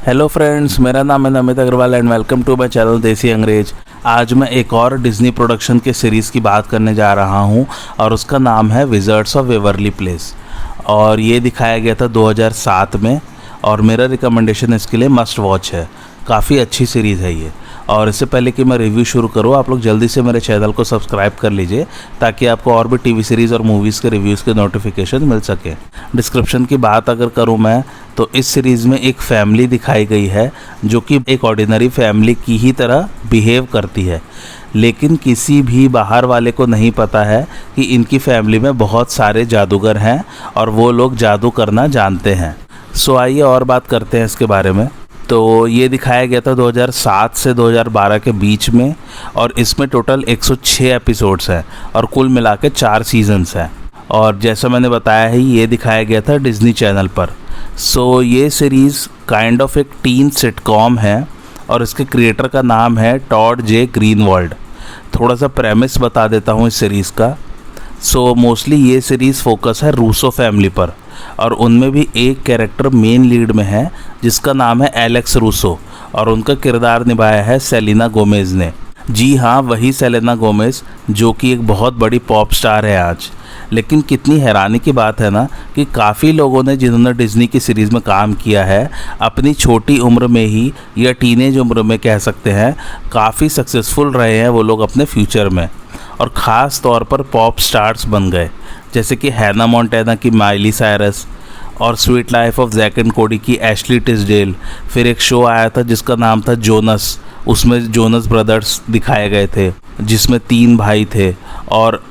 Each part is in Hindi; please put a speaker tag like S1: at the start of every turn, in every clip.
S1: हेलो फ्रेंड्स, मेरा नाम है Namit Agarwal and welcome to my channel Desi Angrez. आज मैं एक और डिज्नी प्रोडक्शन के सीरीज़ की बात करने जा रहा हूं और उसका नाम है विज़र्ड्स ऑफ वेवरली प्लेस। और ये दिखाया गया था 2007 में और मेरा रिकमेंडेशन इसके लिए मस्ट वॉच है। काफ़ी अच्छी सीरीज़ है ये। और इससे पहले कि मैं रिव्यू शुरू करूँ, आप लोग जल्दी से मेरे चैनल को सब्सक्राइब कर लीजिए ताकि आपको और भी टीवी सीरीज़ और मूवीज़ के रिव्यूज़ के नोटिफिकेशन मिल सके। डिस्क्रिप्शन की बात अगर करूँ मैं, तो इस सीरीज़ में एक फैमिली दिखाई गई है जो कि एक ऑर्डिनरी फैमिली की ही तरह बिहेव करती है, लेकिन किसी भी बाहर वाले को नहीं पता है कि इनकी फैमिली में बहुत सारे जादूगर हैं और वो लोग जादू करना जानते हैं। सो आइए और बात करते हैं इसके बारे में। तो ये दिखाया गया था 2007 से 2012 के बीच में और इसमें टोटल 106 एपिसोड्स हैं और कुल मिला के 4 सीजन्स हैं। और जैसा मैंने बताया है, ये दिखाया गया था डिज्नी चैनल पर। सो ये सीरीज़ काइंड ऑफ एक टीन सिटकॉम है और इसके क्रिएटर का नाम है टॉड जे ग्रीनवॉल्ड। थोड़ा सा प्रेमिस बता देता हूँ इस सीरीज़ का। सो मोस्टली ये सीरीज़ फोकस है रूसो फैमिली पर और उनमें भी एक कैरेक्टर मेन लीड में है जिसका नाम है एलेक्स रूसो और उनका किरदार निभाया है सेलेना गोमेज ने। जी हाँ, वही सेलेना गोमेज जो कि एक बहुत बड़ी पॉप स्टार है आज। लेकिन कितनी हैरानी की बात है ना कि काफ़ी लोगों ने जिन्होंने डिज्नी की सीरीज़ में काम किया है अपनी छोटी उम्र में ही या टीनेज उम्र में कह सकते हैं, काफ़ी सक्सेसफुल रहे हैं वो लोग अपने फ्यूचर में और ख़ास तौर पर पॉप स्टार्स बन गए, जैसे कि हैना मोंटेना की माइली साइरस और Suite Life of Zack and Cody की एशली टिसडेल। फिर एक शो आया था जिसका नाम था जोनस, उसमें जोनस ब्रदर्स दिखाए गए थे जिसमें 3 भाई थे और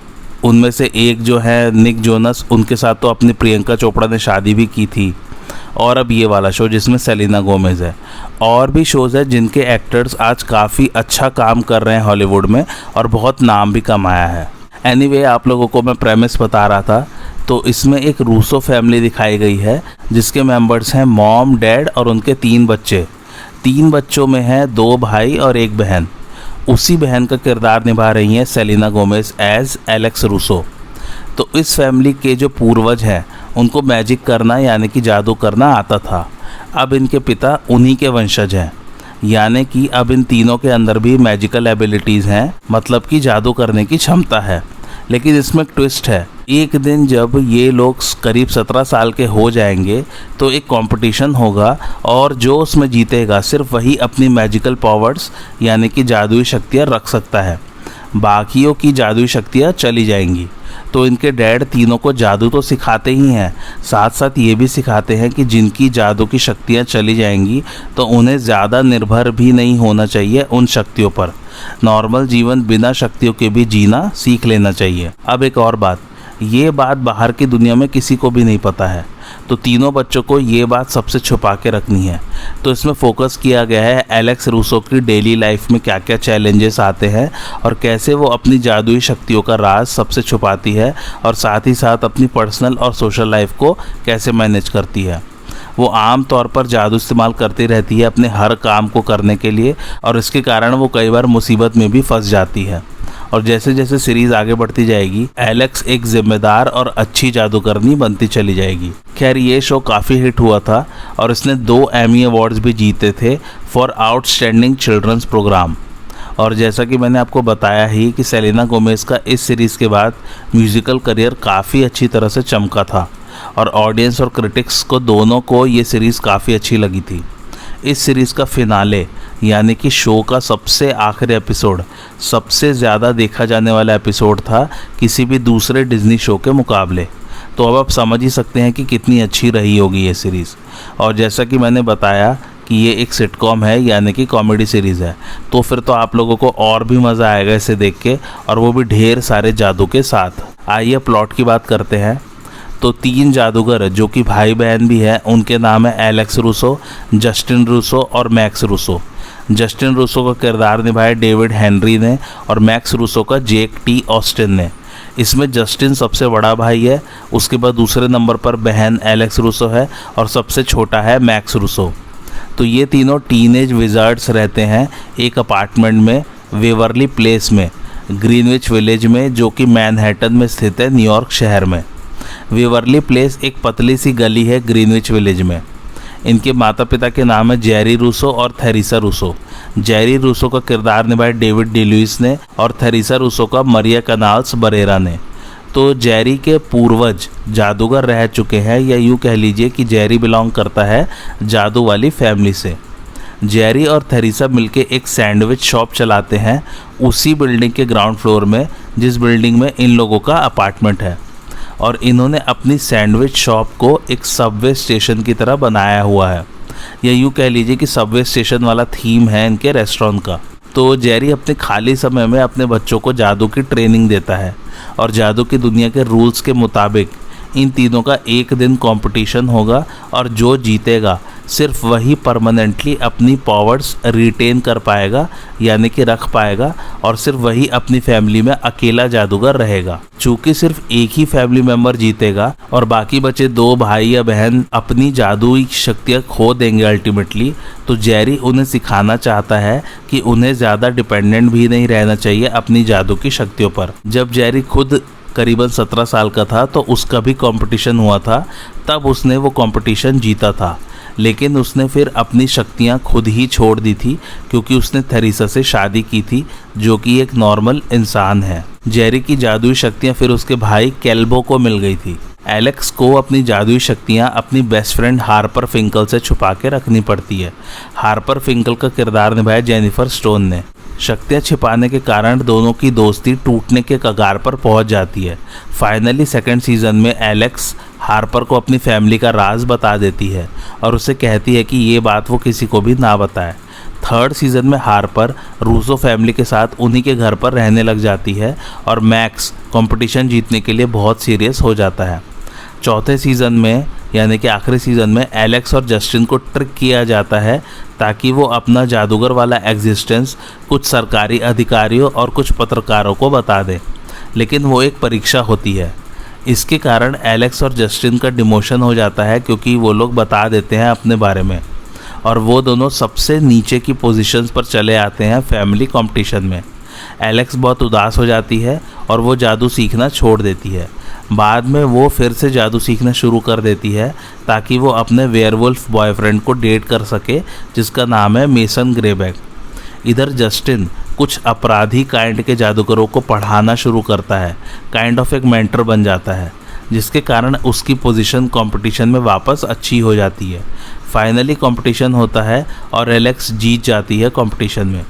S1: उनमें से एक जो है निक जोनस, उनके साथ तो अपनी प्रियंका चोपड़ा ने शादी भी की थी। और अब ये वाला शो जिसमें सेलेना गोमेज है। और भी शोज़ है जिनके एक्टर्स आज काफ़ी अच्छा काम कर रहे हैं हॉलीवुड में और बहुत नाम भी कमाया है। एनीवे, आप लोगों को मैं प्रेमिस बता रहा था। तो इसमें एक रूसो फैमिली दिखाई गई है जिसके मेंबर्स हैं मॉम, डैड और उनके 3 बच्चे। 3 बच्चों में हैं 2 भाई और 1 बहन। उसी बहन का किरदार निभा रही हैं Selena Gomez as Alex Russo. तो इस फैमिली के जो पूर्वज हैं उनको मैजिक करना यानी कि जादू करना आता था। अब इनके पिता उन्हीं के वंशज हैं, यानी कि अब इन तीनों के अंदर भी मैजिकल एबिलिटीज़ हैं, मतलब कि जादू करने की क्षमता है। लेकिन इसमें एक ट्विस्ट है। एक दिन जब ये लोग करीब 17 साल के हो जाएंगे तो एक कंपटीशन होगा और जो उसमें जीतेगा सिर्फ वही अपनी मैजिकल पावर्स यानी कि जादुई शक्तियाँ रख सकता है, बाकियों की जादुई शक्तियाँ चली जाएंगी। तो इनके डैड तीनों को जादू तो सिखाते ही हैं, साथ साथ ये भी सिखाते हैं कि जिनकी जादू की शक्तियाँ चली जाएंगी तो उन्हें ज़्यादा निर्भर भी नहीं होना चाहिए उन शक्तियों पर। नॉर्मल जीवन बिना शक्तियों के भी जीना सीख लेना चाहिए। अब एक और बात, ये बात बाहर की दुनिया में किसी को भी नहीं पता है, तो तीनों बच्चों को ये बात सबसे छुपा के रखनी है। तो इसमें फोकस किया गया है एलेक्स रूसो की डेली लाइफ में क्या क्या चैलेंजेस आते हैं और कैसे वो अपनी जादुई शक्तियों का राज सबसे छुपाती है और साथ ही साथ अपनी पर्सनल और सोशल लाइफ को कैसे मैनेज करती है। वो आम तौर पर जादू इस्तेमाल करती रहती है अपने हर काम को करने के लिए और इसके कारण वो कई बार मुसीबत में भी फंस जाती है। और जैसे जैसे सीरीज़ आगे बढ़ती जाएगी एलेक्स एक जिम्मेदार और अच्छी जादूगरनी बनती चली जाएगी। खैर, ये शो काफ़ी हिट हुआ था और इसने 2 एमी अवार्ड्स भी जीते थे फॉर आउटस्टैंडिंग चिल्ड्रंस प्रोग्राम। और जैसा कि मैंने आपको बताया ही कि सेलेना गोमेज का इस सीरीज़ के बाद म्यूज़िकल करियर काफ़ी अच्छी तरह से चमका था और ऑडियंस और क्रिटिक्स को दोनों को ये सीरीज़ काफ़ी अच्छी लगी थी। इस सीरीज़ का फिनाले यानी कि शो का सबसे आखिरी एपिसोड सबसे ज़्यादा देखा जाने वाला एपिसोड था किसी भी दूसरे डिज्नी शो के मुकाबले। तो अब आप समझ ही सकते हैं कि कितनी अच्छी रही होगी ये सीरीज़। और जैसा कि मैंने बताया कि ये एक सिटकॉम है यानी कि कॉमेडी सीरीज़ है, तो फिर तो आप लोगों को और भी मज़ा आएगा इसे देख के, और वो भी ढेर सारे जादू के साथ। आइए प्लॉट की बात करते हैं। तो 3 जादूगर जो कि भाई बहन भी हैं, उनके नाम है एलेक्स रूसो, जस्टिन रूसो और मैक्स रूसो। जस्टिन रूसो का किरदार निभाया डेविड हेनरी ने और मैक्स रूसो का जेक टी ऑस्टिन ने। इसमें जस्टिन सबसे बड़ा भाई है, उसके बाद दूसरे नंबर पर बहन एलेक्स रूसो है और सबसे छोटा है मैक्स रूसो। तो ये तीनों टीनेज विज़ार्ड्स रहते हैं एक अपार्टमेंट में वेवरली प्लेस में, ग्रीनविच विलेज में, जो कि मैनहट्टन में स्थित है, न्यूयॉर्क शहर में। वेवरली प्लेस एक पतली सी गली है ग्रीनविच विलेज में। इनके माता पिता के नाम है जेरी रूसो और थेरेसा रूसो। जेरी रूसो का किरदार निभाया डेविड डी लुइस ने और थेरेसा रूसो का मरिया कनाल्स बरेरा ने। तो जेरी के पूर्वज जादूगर रह चुके हैं, या यूँ कह लीजिए कि जेरी बिलोंग करता है जादू वाली फैमिली से। जेरी और थेरेसा मिलके एक सैंडविच शॉप चलाते हैं उसी बिल्डिंग के ग्राउंड फ्लोर में जिस बिल्डिंग में इन लोगों का अपार्टमेंट है। और इन्होंने अपनी सैंडविच शॉप को एक सबवे स्टेशन की तरह बनाया हुआ है, या यूँ कह लीजिए कि सबवे स्टेशन वाला थीम है इनके रेस्टोरेंट का। तो जेरी अपने खाली समय में अपने बच्चों को जादू की ट्रेनिंग देता है और जादू की दुनिया के रूल्स के मुताबिक इन तीनों का एक दिन कंपटीशन होगा और जो जीतेगा सिर्फ वही परमानेंटली अपनी पावर्स रिटेन कर पाएगा, यानी कि रख पाएगा, और सिर्फ वही अपनी फैमिली में अकेला जादूगर रहेगा। चूँकि सिर्फ एक ही फैमिली मेम्बर जीतेगा और बाकी बचे 2 भाई या बहन अपनी जादुई शक्तियाँ खो देंगे अल्टीमेटली, तो जेरी उन्हें सिखाना चाहता है कि उन्हें ज़्यादा डिपेंडेंट भी नहीं रहना चाहिए अपनी जादू की शक्तियों पर। जब जेरी खुद करीबन 17 साल का था तो उसका भी कंपटीशन हुआ था, तब उसने वो कंपटीशन जीता था, लेकिन उसने फिर अपनी शक्तियाँ खुद ही छोड़ दी थी क्योंकि उसने थेरेसा से शादी की थी जो कि एक नॉर्मल इंसान है। जेरी की जादुई शक्तियाँ फिर उसके भाई कैल्बो को मिल गई थी। एलेक्स को अपनी जादुई शक्तियाँ अपनी बेस्ट फ्रेंड हार्पर फिंकल से छुपा के रखनी पड़ती है। हार्पर फिंकल का किरदार निभाया जेनिफर स्टोन ने। शक्तियाँ छिपाने के कारण दोनों की दोस्ती टूटने के कगार पर पहुंच जाती है। फाइनली सेकंड सीजन में एलेक्स हार्पर को अपनी फैमिली का राज बता देती है और उसे कहती है कि ये बात वो किसी को भी ना बताए। थर्ड सीजन में हार्पर रूसो फैमिली के साथ उन्हीं के घर पर रहने लग जाती है और मैक्स कंपटीशन जीतने के लिए बहुत सीरियस हो जाता है। चौथे सीज़न में यानी कि आखिरी सीज़न में एलेक्स और जस्टिन को ट्रिक किया जाता है ताकि वो अपना जादूगर वाला एग्जिस्टेंस कुछ सरकारी अधिकारियों और कुछ पत्रकारों को बता दें, लेकिन वो एक परीक्षा होती है। इसके कारण एलेक्स और जस्टिन का डिमोशन हो जाता है क्योंकि वो लोग बता देते हैं अपने बारे में और वो दोनों सबसे नीचे की पोजीशंस पर चले आते हैं फैमिली कंपटीशन में। एलेक्स बहुत उदास हो जाती है और वो जादू सीखना छोड़ देती है। बाद में वो फिर से जादू सीखना शुरू कर देती है ताकि वो अपने वेयरवुल्फ बॉयफ्रेंड को डेट कर सके जिसका नाम है मेसन ग्रेबैक। इधर जस्टिन कुछ अपराधी काइंड के जादूगरों को पढ़ाना शुरू करता है, काइंड ऑफ एक मेंटर बन जाता है, जिसके कारण उसकी पोजीशन कंपटीशन में वापस अच्छी हो जाती है। फाइनली कंपटीशन होता है और एलेक्स जीत जाती है कंपटीशन में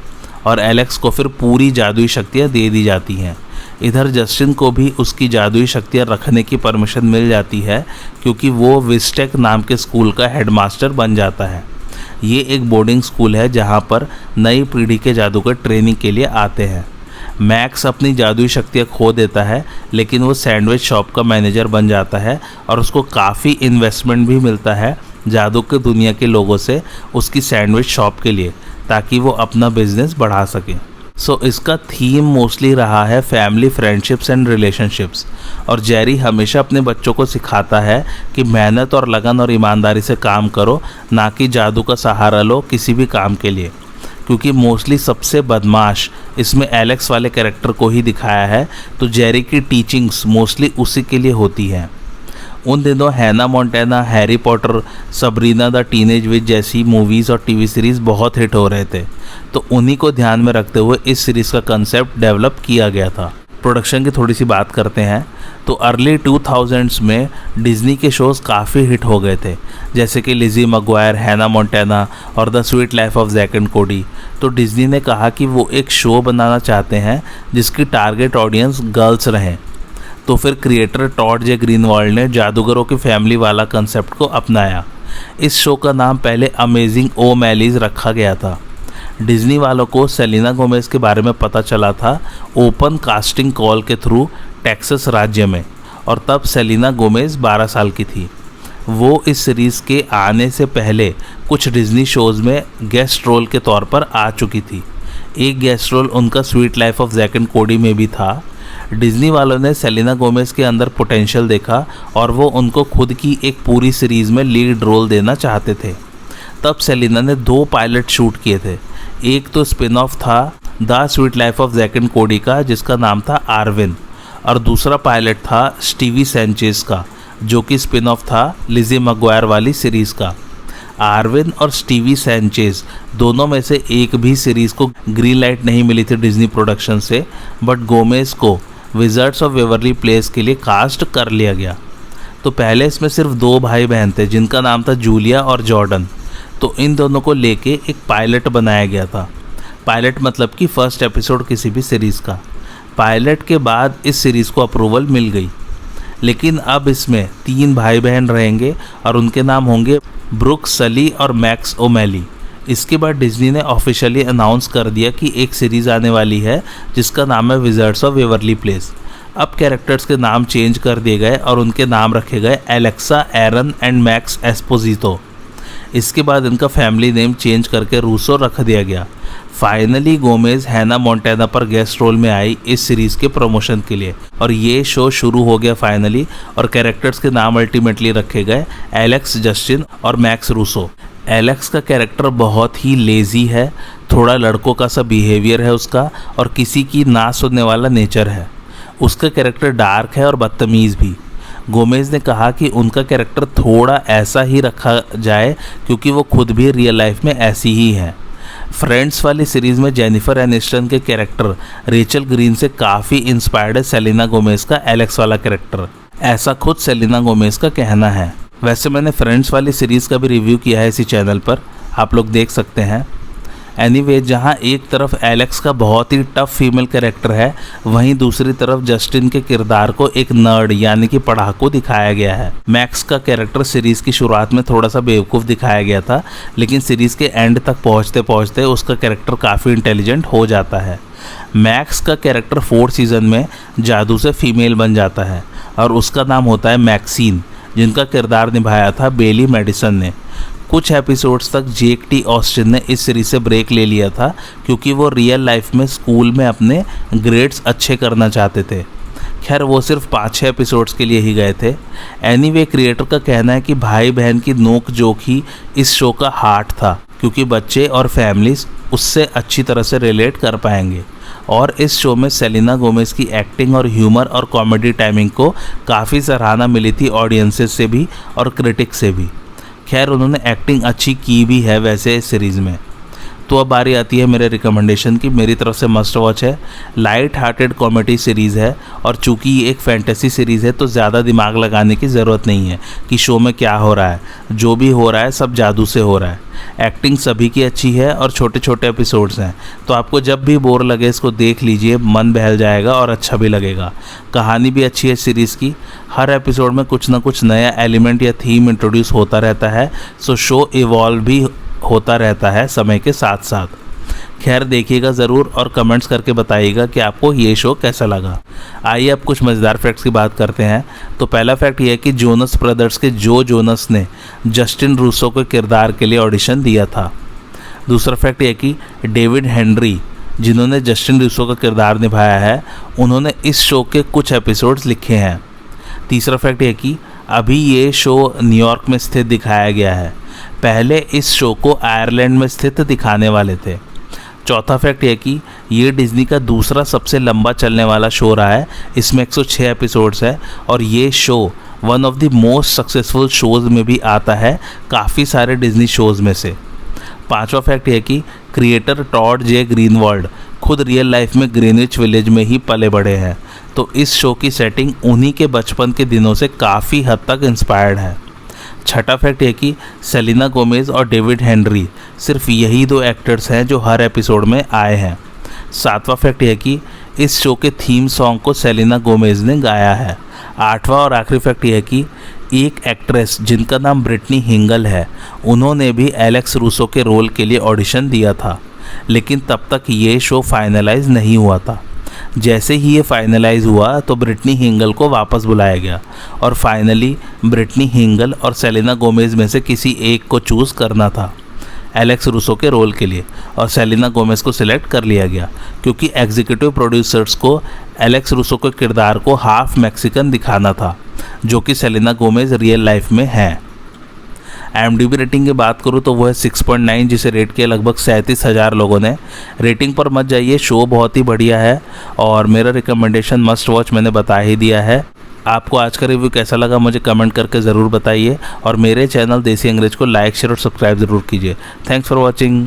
S1: और एलेक्स को फिर पूरी जादुई शक्तियाँ दे दी जाती हैं। इधर जस्टिन को भी उसकी जादुई शक्तियाँ रखने की परमिशन मिल जाती है क्योंकि वो विस्टेक नाम के स्कूल का हेडमास्टर बन जाता है। ये एक बोर्डिंग स्कूल है जहाँ पर नई पीढ़ी के जादूगर ट्रेनिंग के लिए आते हैं। मैक्स अपनी जादुई शक्तियाँ खो देता है लेकिन वो सैंडविच शॉप का मैनेजर बन जाता है और उसको काफ़ी इन्वेस्टमेंट भी मिलता है जादू की दुनिया के लोगों से उसकी सैंडविच शॉप के लिए ताकि वो अपना बिजनेस बढ़ा सके। सो इसका थीम मोस्टली रहा है फैमिली, फ्रेंडशिप्स एंड रिलेशनशिप्स। और जेरी हमेशा अपने बच्चों को सिखाता है कि मेहनत और लगन और ईमानदारी से काम करो, ना कि जादू का सहारा लो किसी भी काम के लिए, क्योंकि मोस्टली सबसे बदमाश इसमें एलेक्स वाले कैरेक्टर को ही दिखाया है। तो जेरी की टीचिंग्स मोस्टली उसी के लिए होती हैं। उन दिनों Hannah Montana, Harry Potter, Sabrina the teenage witch जैसी मूवीज़ और टीवी सीरीज़ बहुत हिट हो रहे थे, तो उन्हीं को ध्यान में रखते हुए इस सीरीज़ का कंसेप्ट डेवलप किया गया था। प्रोडक्शन की थोड़ी सी बात करते हैं तो अर्ली 2000s में डिज्नी के शोज़ काफ़ी हिट हो गए थे, जैसे कि लिज़ी मगवायर, हैना मोंटाना और the Suite Life of Zack and Cody. तो डिज्नी ने कहा कि वो एक शो बनाना चाहते हैं जिसकी टारगेट ऑडियंस गर्ल्स रहें। तो फिर क्रिएटर टॉड जे ग्रीनवाल्ड ने जादूगरों की फैमिली वाला कंसेप्ट को अपनाया। इस शो का नाम पहले अमेजिंग ओमैलीज रखा गया था। डिज्नी वालों को सेलिना गोमेज के बारे में पता चला था ओपन कास्टिंग कॉल के थ्रू टेक्सास राज्य में, और तब सेलिना गोमेज 12 साल की थी। वो इस सीरीज़ के आने से पहले कुछ डिज्नी शोज़ में गेस्ट रोल के तौर पर आ चुकी थी। एक गेस्ट रोल उनका Suite Life of Zack and Cody में भी था। डिज्नी वालों ने सेलिना गोमेज के अंदर पोटेंशियल देखा और वो उनको खुद की एक पूरी सीरीज़ में लीड रोल देना चाहते थे। तब सेलिना ने 2 पायलट शूट किए थे। एक तो स्पिन ऑफ था the Suite Life of Zack and Cody का जिसका नाम था आर्विन, और दूसरा पायलट था स्टीवी सैंचेज का जो कि स्पिन ऑफ था लिज़ी मगवायर वाली सीरीज़ का। आर्विन और स्टीवी सैंचेज दोनों में से एक भी सीरीज़ को ग्रीन लाइट नहीं मिली थी डिज्नी प्रोडक्शन से, बट गोमेज को विजर्ड्स ऑफ वेवरली प्लेस के लिए कास्ट कर लिया गया। तो पहले इसमें सिर्फ 2 भाई बहन थे जिनका नाम था जूलिया और जॉर्डन। तो इन दोनों को लेके एक पायलट बनाया गया था। पायलट मतलब कि फर्स्ट एपिसोड किसी भी सीरीज़ का। पायलट के बाद इस सीरीज़ को अप्रूवल मिल गई, लेकिन अब इसमें 3 भाई बहन रहेंगे और उनके नाम होंगे ब्रुक, सली और मैक्स ओमेली। इसके बाद डिज्नी ने ऑफिशियली अनाउंस कर दिया कि एक सीरीज़ आने वाली है जिसका नाम है विजर्ड्स ऑफ वेवरली प्लेस। अब कैरेक्टर्स के नाम चेंज कर दिए गए और उनके नाम रखे गए एलेक्सा, एरन एंड मैक्स एस्पोजितो। इसके बाद इनका फैमिली नेम चेंज करके रूसो रख दिया गया। फाइनली गोमेज हैना मोंटाना पर गेस्ट रोल में आई इस सीरीज़ के प्रमोशन के लिए और ये शो शुरू हो गया फाइनली, और कैरेक्टर्स के नाम अल्टीमेटली रखे गए एलेक्स, जस्टिन और मैक्स रूसो। एलेक्स का कैरेक्टर बहुत ही लेज़ी है, थोड़ा लड़कों का सा बिहेवियर है उसका और किसी की ना सुनने वाला नेचर है। उसका कैरेक्टर डार्क है और बदतमीज़ भी। गोमेज ने कहा कि उनका कैरेक्टर थोड़ा ऐसा ही रखा जाए क्योंकि वो खुद भी रियल लाइफ में ऐसी ही है। फ्रेंड्स वाली सीरीज़ में जेनिफर एनिस्टन के कैरेक्टर रेचल ग्रीन से काफ़ी इंस्पायर्ड है सेलेना गोमेज का एलेक्स वाला कैरेक्टर, ऐसा खुद सेलेना गोमेज का कहना है। वैसे मैंने फ्रेंड्स वाली सीरीज़ का भी रिव्यू किया है इसी चैनल पर, आप लोग देख सकते हैं। एनीवे, जहाँ एक तरफ एलेक्स का बहुत ही टफ फीमेल कैरेक्टर है, वहीं दूसरी तरफ जस्टिन के किरदार को एक नर्ड यानी कि पढ़ाकू दिखाया गया है। मैक्स का कैरेक्टर सीरीज़ की शुरुआत में थोड़ा सा बेवकूफ़ दिखाया गया था, लेकिन सीरीज़ के एंड तक पहुँचते पहुँचते उसका कैरेक्टर काफ़ी इंटेलिजेंट हो जाता है। मैक्स का कैरेक्टर 4th सीज़न में जादू से फीमेल बन जाता है और उसका नाम होता है मैक्सीन, जिनका किरदार निभाया था बेली मेडिसन ने। कुछ एपिसोड्स तक जेक टी ऑस्टिन ने इस सीरीज से ब्रेक ले लिया था क्योंकि वो रियल लाइफ में स्कूल में अपने ग्रेड्स अच्छे करना चाहते थे। खैर, वो सिर्फ 5-6 एपिसोड्स के लिए ही गए थे। एनीवे, क्रिएटर का कहना है कि भाई बहन की नोक जोक ही इस शो का हार्ट था क्योंकि बच्चे और फैमिलीज उससे अच्छी तरह से रिलेट कर पाएंगे। और इस शो में सेलेना गोमेज की एक्टिंग और ह्यूमर और कॉमेडी टाइमिंग को काफ़ी सराहना मिली थी ऑडियंसेस से भी और क्रिटिक से भी। खैर, उन्होंने एक्टिंग अच्छी की भी है वैसे इस सीरीज़ में। तो अब बारी आती है मेरे रिकमेंडेशन की। मेरी तरफ से मस्ट वॉच है, लाइट हार्टेड कॉमेडी सीरीज़ है और चूंकि ये एक फैंटेसी सीरीज़ है तो ज़्यादा दिमाग लगाने की ज़रूरत नहीं है कि शो में क्या हो रहा है। जो भी हो रहा है सब जादू से हो रहा है। एक्टिंग सभी की अच्छी है और छोटे छोटे एपिसोड्स हैं, तो आपको जब भी बोर लगे इसको देख लीजिए, मन बहल जाएगा और अच्छा भी लगेगा। कहानी भी अच्छी है सीरीज़ की, हर एपिसोड में कुछ ना कुछ नया एलिमेंट या थीम इंट्रोड्यूस होता रहता है, सो शो इवॉल्व भी होता रहता है समय के साथ साथ। खैर, देखिएगा ज़रूर और कमेंट्स करके बताइएगा कि आपको ये शो कैसा लगा। आइए अब कुछ मज़ेदार फैक्ट्स की बात करते हैं। तो पहला फैक्ट ये है कि जोनस ब्रदर्स के जो जोनस ने जस्टिन रूसो के किरदार के लिए ऑडिशन दिया था। दूसरा फैक्ट ये कि डेविड हेनरी, जिन्होंने जस्टिन रूसो का किरदार निभाया है, उन्होंने इस शो के कुछ एपिसोड्स लिखे हैं। तीसरा फैक्ट ये कि अभी ये शो न्यूयॉर्क में स्थित दिखाया गया है, पहले इस शो को आयरलैंड में स्थित दिखाने वाले थे। चौथा फैक्ट यह कि ये डिज्नी का दूसरा सबसे लंबा चलने वाला शो रहा है, इसमें 106 एपिसोड्स है और ये show one of the most successful shows में भी आता है काफ़ी सारे डिज्नी शोज़ में से। पांचवा फैक्ट यह कि क्रिएटर टॉड जे ग्रीनवॉल्ड खुद रियल लाइफ में ग्रीनविच विलेज में ही पले बड़े हैं, तो इस शो की सेटिंग उन्हीं के बचपन के दिनों से काफ़ी हद तक इंस्पायर्ड है। छठा फैक्ट है कि सेलेना गोमेज और डेविड हेनरी सिर्फ यही 2 एक्टर्स हैं जो हर एपिसोड में आए हैं। सातवां फैक्ट है कि इस शो के थीम सॉन्ग को सेलेना गोमेज ने गाया है। आठवां और आखिरी फैक्ट है कि एक एक्ट्रेस जिनका नाम ब्रिटनी हिंगल है, उन्होंने भी एलेक्स रूसो के रोल के लिए ऑडिशन दिया था, लेकिन तब तक ये शो फाइनलाइज नहीं हुआ था। जैसे ही ये फाइनलाइज हुआ तो ब्रिटनी हिंगल को वापस बुलाया गया और फाइनली ब्रिटनी हिंगल और सेलेना गोमेज में से किसी एक को चूज़ करना था एलेक्स रूसो के रोल के लिए, और सेलेना गोमेज को सिलेक्ट कर लिया गया क्योंकि एग्जीक्यूटिव प्रोड्यूसर्स को एलेक्स रूसो के किरदार को हाफ मैक्सिकन दिखाना था, जो कि सेलेना गोमेज रियल लाइफ में है। IMDb रेटिंग की बात करूँ तो वो है 6.9, जिसे रेट किया लगभग 37,000 लोगों ने। रेटिंग पर मत जाइए, शो बहुत ही बढ़िया है और मेरा रिकमेंडेशन मस्ट वॉच मैंने बता ही दिया है। आपको आज का रिव्यू कैसा लगा मुझे कमेंट करके ज़रूर बताइए और मेरे चैनल देसी अंग्रेज को लाइक शेयर और सब्सक्राइब ज़रूर कीजिए। Thanks for watching.